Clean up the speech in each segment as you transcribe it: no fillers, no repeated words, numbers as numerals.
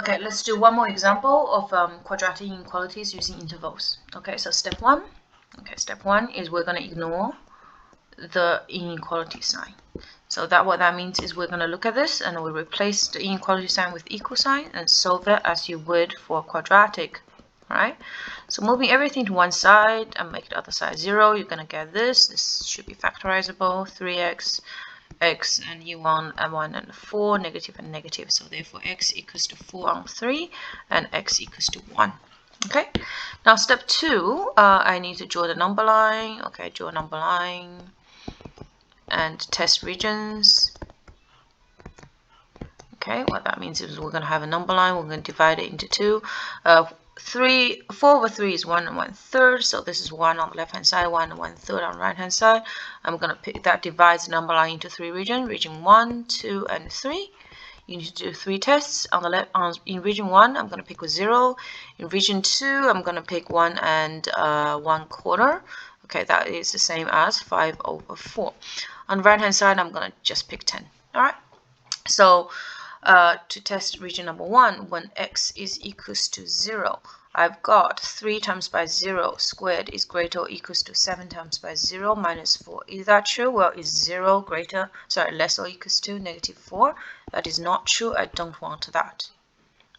Okay, let's do one more example of quadratic inequalities using intervals. Okay, so step one. Okay, step one is we're going to ignore the inequality sign. So what that means is we're going to look at this and we replace the inequality sign with equal sign and solve it as you would for quadratic. Right? So moving everything to one side and make the other side 0, you're going to get this. This should be factorizable, 3x, x and u1 and 1 and 4, negative and negative. So therefore x equals to 4 on 3 and x equals to 1. Okay, now step 2, I need to draw the number line. Okay, draw a number line and test regions. Okay, what that means is we're going to have a number line. We're going to divide it into 2. 4 over 3 is 1 and 1/3, so this is 1 on the left hand side, 1 and 1/3 on the right hand side. I'm going to pick that divides the number line into 3 regions, region 1, 2, and 3. You need to do 3 tests. On the left, in region 1, I'm going to pick with 0. In region 2, I'm going to pick 1 and 1/4. Okay, that is the same as 5 over 4. On the right hand side, I'm going to just pick 10. All right, so to test region number 1, when x is equals to 0, I've got 3 times by 0 squared is greater or equals to 7 times by 0 minus 4. Is that true? Well, is 0 less or equals to -4? That is not true. I don't want that.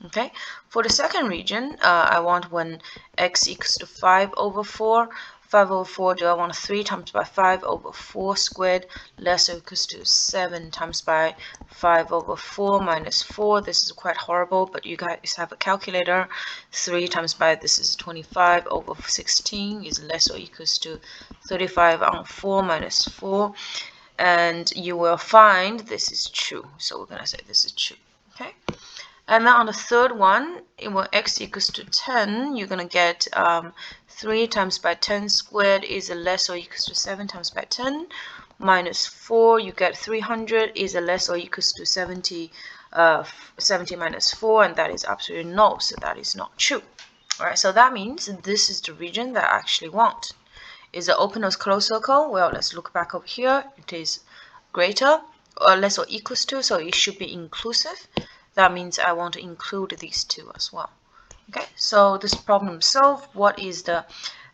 Okay, for the second region, I want when x equals to 5 over 4. 5 over 4, do I want 3 times by 5 over 4 squared less or equals to 7 times by 5 over 4 minus 4? This is quite horrible, but you guys have a calculator. 3 times by this is 25 over 16 is less or equals to 35 on 4 minus 4. And you will find this is true. So we're going to say this is true. Okay. And then on the third one, when x equals to 10, you're going to get 3 times by 10 squared is less or equals to 7 times by 10 minus 4. You get 300 is less or equals to 70 minus 4, and that is absolutely no, so that is not true. All right, so that means this is the region that I actually want. Is it open or closed circle? Well, let's look back up here. It is greater or less or equals to, so it should be inclusive. That means I want to include these two as well. Okay, so this problem solved. What is the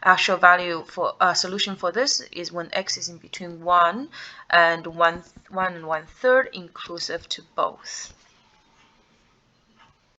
actual value for solution for this is when x is in between 1 and 1/3 inclusive to both.